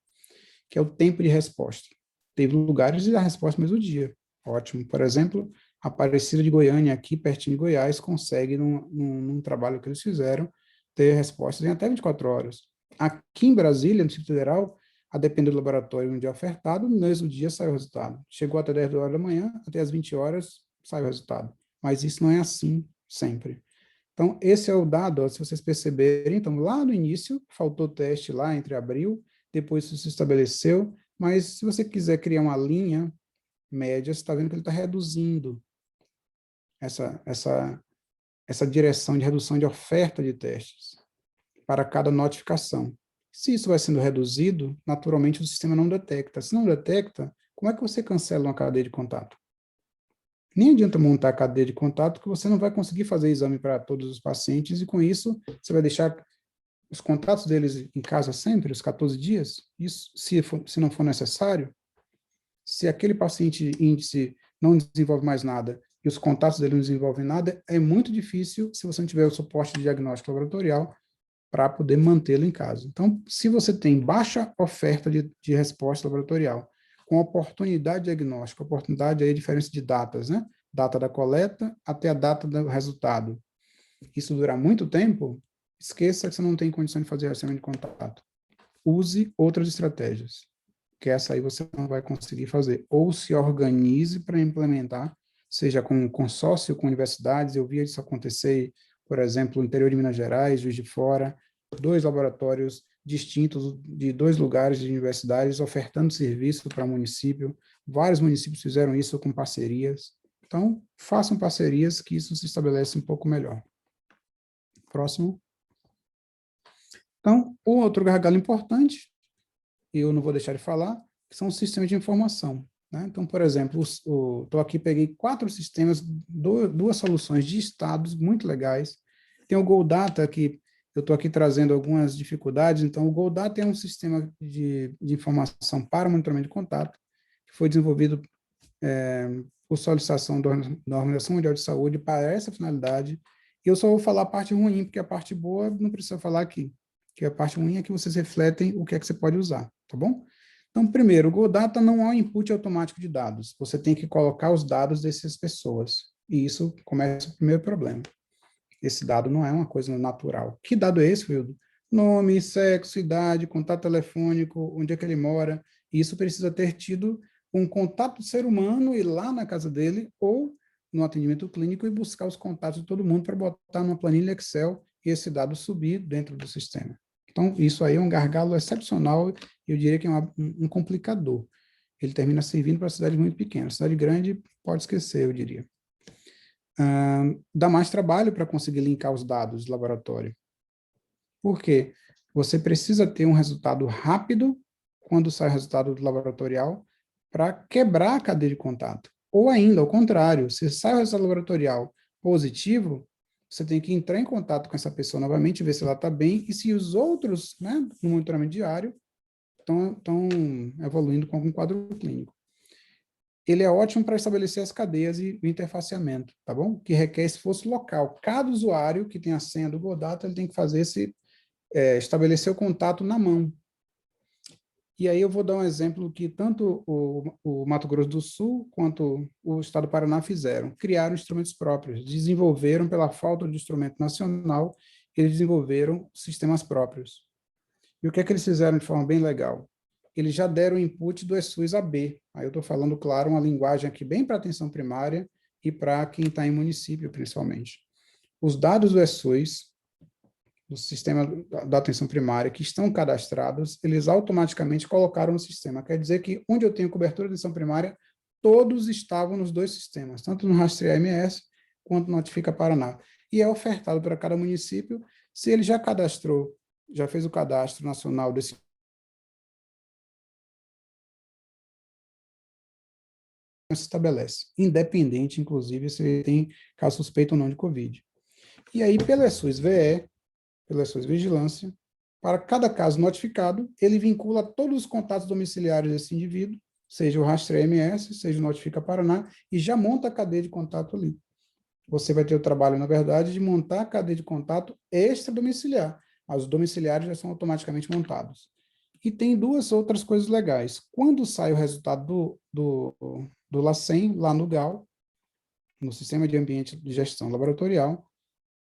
S1: que é o tempo de resposta. Teve lugares de dar resposta no mesmo dia. Ótimo. Por exemplo, Aparecida de Goiânia, aqui pertinho de Goiás, consegue, num trabalho que eles fizeram, ter respostas em até 24 horas. Aqui em Brasília, no Distrito Federal, a depender do laboratório onde é ofertado, no mesmo dia sai o resultado. Chegou até 10 horas da manhã, até as 20 horas sai o resultado. Mas isso não é assim sempre. Então, esse é o dado, ó, se vocês perceberem, então, lá no início, faltou teste lá entre abril, depois isso se estabeleceu, mas se você quiser criar uma linha média, você está vendo que ele está reduzindo essa direção de redução de oferta de testes para cada notificação. Se isso vai sendo reduzido, naturalmente o sistema não detecta. Se não detecta, como é que você cancela uma cadeia de contato? Nem adianta montar a cadeia de contato, que você não vai conseguir fazer exame para todos os pacientes, e com isso você vai deixar os contatos deles em casa sempre, os 14 dias? Isso, se não for necessário, se aquele paciente índice não desenvolve mais nada e os contatos dele não desenvolvem nada, é muito difícil, se você não tiver o suporte de diagnóstico laboratorial, para poder mantê-lo em casa. Então, se você tem baixa oferta de resposta laboratorial, com oportunidade diagnóstica, oportunidade aí, a diferença de datas, né? Data da coleta até a data do resultado. Isso durar muito tempo, esqueça que você não tem condição de fazer rastreamento de contato. Use outras estratégias. que essa aí você não vai conseguir fazer. Ou se organize para implementar, seja com um consórcio com universidades. Eu vi isso acontecer, por exemplo, no interior de Minas Gerais, Juiz de Fora, 2 laboratórios distintos de 2 lugares de universidades ofertando serviço para o município. Vários municípios fizeram isso com parcerias. Então, façam parcerias que isso se estabelece um pouco melhor. Próximo. Então, o outro gargalo importante, e eu não vou deixar de falar, que são os sistemas de informação. Né? Então, por exemplo, estou aqui, peguei 4 sistemas, 2 soluções de estados muito legais. Tem o GoData, que eu estou aqui trazendo algumas dificuldades. Então, o GoData é um sistema de informação para monitoramento de contato, que foi desenvolvido por solicitação da Organização Mundial de Saúde para essa finalidade. E eu só vou falar a parte ruim, porque a parte boa não precisa falar aqui. Que a parte ruim é que vocês refletem o que é que você pode usar, tá bom? Então, primeiro, o GoData não é um input automático de dados. Você tem que colocar os dados dessas pessoas. E isso começa o primeiro problema. Esse dado não é uma coisa natural. Que dado é esse, Wildo? Nome, sexo, idade, contato telefônico, onde é que ele mora. E isso precisa ter tido um contato do ser humano, ir lá na casa dele, ou no atendimento clínico, e buscar os contatos de todo mundo para botar numa planilha Excel e esse dado subir dentro do sistema. Então, isso aí é um gargalo excepcional, eu diria que é um complicador. Ele termina servindo para cidades muito pequenas. Cidade grande, pode esquecer, eu diria. Dá mais trabalho para conseguir linkar os dados do laboratório. Por quê? Você precisa ter um resultado rápido, quando sai o resultado do laboratorial, para quebrar a cadeia de contato. Ou ainda, ao contrário, se sai o resultado laboratorial positivo, você tem que entrar em contato com essa pessoa novamente, ver se ela está bem, e se os outros, né, no monitoramento diário, estão evoluindo com algum quadro clínico. Ele é ótimo para estabelecer as cadeias e o interfaceamento, tá bom? Que requer esforço local. Cada usuário que tem a senha do GoData, ele tem que fazer estabelecer o contato na mão. E aí eu vou dar um exemplo que tanto o Mato Grosso do Sul quanto o estado do Paraná fizeram. Criaram instrumentos próprios, desenvolveram, pela falta de instrumento nacional, eles desenvolveram sistemas próprios. E o que é que eles fizeram de forma bem legal? Eles já deram o input do ESUS AB. Aí eu estou falando, claro, uma linguagem aqui bem para atenção primária e para quem está em município, principalmente. Os dados do ESUS, do sistema da atenção primária, que estão cadastrados, eles automaticamente colocaram no sistema. Quer dizer que onde eu tenho cobertura de atenção primária, todos estavam nos 2 sistemas, tanto no Rastrear MS quanto no Notifica Paraná. E é ofertado para cada município, se ele já cadastrou, já fez o cadastro nacional desse se estabelece, independente, inclusive, se ele tem caso suspeito ou não de Covid. E aí, pela SUS VE, pela SUS Vigilância, para cada caso notificado, ele vincula todos os contatos domiciliares desse indivíduo, seja o Rastreia MS, seja o Notifica Paraná, e já monta a cadeia de contato ali. Você vai ter o trabalho, na verdade, de montar a cadeia de contato extra-domiciliar. Os domiciliares já são automaticamente montados. E tem 2 outras coisas legais. Quando sai o resultado do LACEN, lá no GAL, no Sistema de Ambiente de Gestão Laboratorial,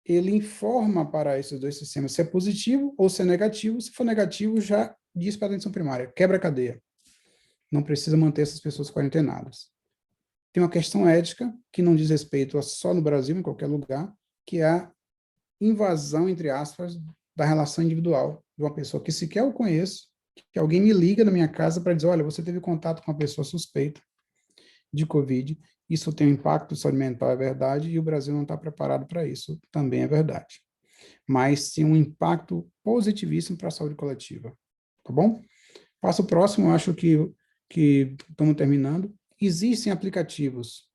S1: ele informa para esses 2 sistemas se é positivo ou se é negativo. Se for negativo, já diz para a atenção primária, quebra a cadeia. Não precisa manter essas pessoas quarentenadas. Tem uma questão ética, que não diz respeito a só no Brasil, em qualquer lugar, que é a invasão, entre aspas, da relação individual de uma pessoa que sequer eu conheço, que alguém me liga na minha casa para dizer, olha, você teve contato com uma pessoa suspeita de Covid, isso tem um impacto de saúde mental, é verdade, e o Brasil não está preparado para isso, também é verdade. Mas tem um impacto positivíssimo para a saúde coletiva, tá bom? Passo próximo, acho que estamos terminando. Existem aplicativos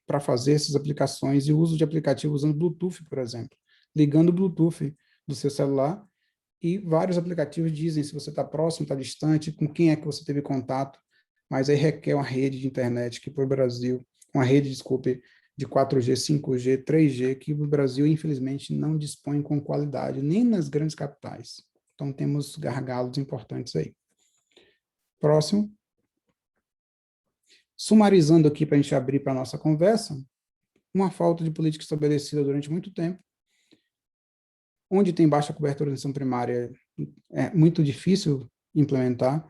S1: para fazer essas aplicações e o uso de aplicativos usando Bluetooth, por exemplo, ligando o Bluetooth do seu celular, e vários aplicativos dizem se você está próximo, está distante, com quem é que você teve contato, mas aí requer uma rede de internet que para o Brasil, uma rede, desculpe, de 4G, 5G, 3G, que o Brasil, infelizmente, não dispõe com qualidade, nem nas grandes capitais. Então, temos gargalos importantes aí. Próximo. Sumarizando aqui para a gente abrir para a nossa conversa, uma falta de política estabelecida durante muito tempo, onde tem baixa cobertura de atenção primária, é muito difícil implementar,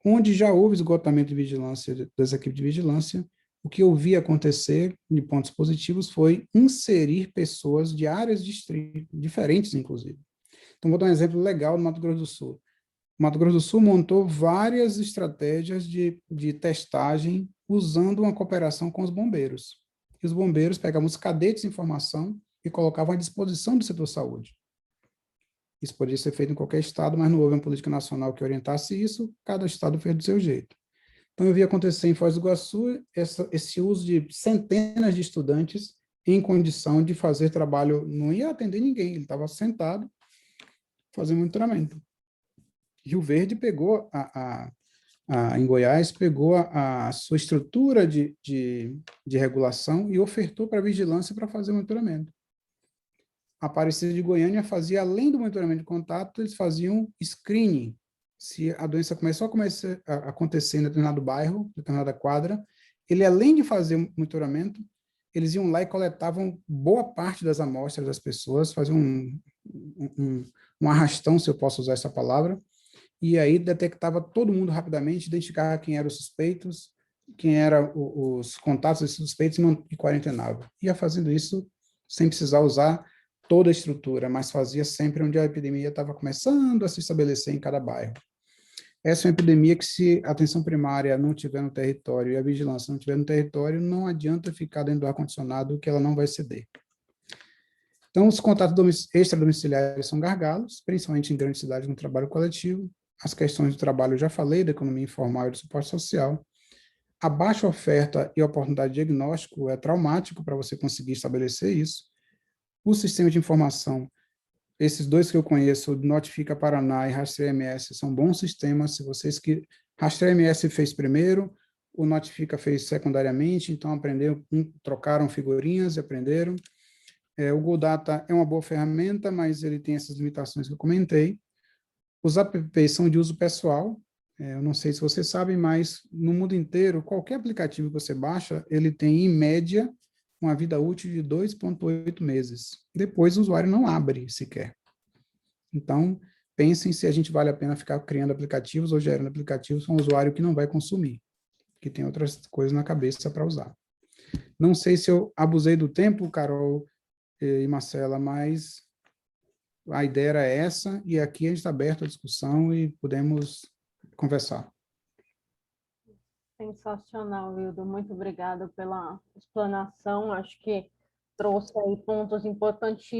S1: onde já houve esgotamento de vigilância das equipes de vigilância, o que eu vi acontecer, de pontos positivos, foi inserir pessoas de áreas diferentes, inclusive. Então, vou dar um exemplo legal no Mato Grosso do Sul. O Mato Grosso do Sul montou várias estratégias de testagem usando uma cooperação com os bombeiros. E os bombeiros pegavam os cadetes de informação e colocavam à disposição do setor saúde. Isso poderia ser feito em qualquer estado, mas não houve uma política nacional que orientasse isso, cada estado fez do seu jeito. Então, eu vi acontecer em Foz do Iguaçu esse uso de centenas de estudantes em condição de fazer trabalho, não ia atender ninguém, ele estava sentado, fazendo monitoramento. Rio Verde pegou, em Goiás, pegou a sua estrutura de regulação e ofertou para a vigilância para fazer monitoramento. A Aparecida de Goiânia fazia, além do monitoramento de contato, eles faziam screening. Se a doença começou a acontecer em determinado bairro, determinada quadra, ele, além de fazer o monitoramento, eles iam lá e coletavam boa parte das amostras das pessoas, faziam um arrastão, se eu posso usar essa palavra, e aí detectava todo mundo rapidamente, identificava quem eram os suspeitos, quem eram os contatos desses suspeitos e quarentenava. Ia fazendo isso sem precisar usar toda a estrutura, mas fazia sempre onde a epidemia estava começando a se estabelecer em cada bairro. Essa é uma epidemia que, se a atenção primária não estiver no território e a vigilância não estiver no território, não adianta ficar dentro do ar-condicionado, que ela não vai ceder. Então, os contatos extradomiciliares são gargalos, principalmente em grandes cidades no trabalho coletivo. As questões do trabalho, eu já falei, da economia informal e do suporte social. A baixa oferta e oportunidade de diagnóstico é traumático para você conseguir estabelecer isso. O sistema de informação, esses dois que eu conheço, Notifica Paraná e Rastreia MS, são bons sistemas. Se vocês que Rastreia MS fez primeiro, o Notifica fez secundariamente, então aprenderam, trocaram figurinhas e aprenderam. O GoData é uma boa ferramenta, mas ele tem essas limitações que eu comentei. Os apps são de uso pessoal. Eu não sei se vocês sabem, mas no mundo inteiro, qualquer aplicativo que você baixa, ele tem, em média, uma vida útil de 2,8 meses. Depois o usuário não abre sequer. Então, pensem se a gente vale a pena ficar criando aplicativos ou gerando aplicativos para um usuário que não vai consumir, que tem outras coisas na cabeça para usar. Não sei se eu abusei do tempo, Carol e Marcela, mas a ideia era essa, e aqui a gente está aberto à discussão e podemos conversar.
S2: Sensacional, Wildo. Muito obrigada pela explanação. Acho que trouxe aí pontos importantíssimos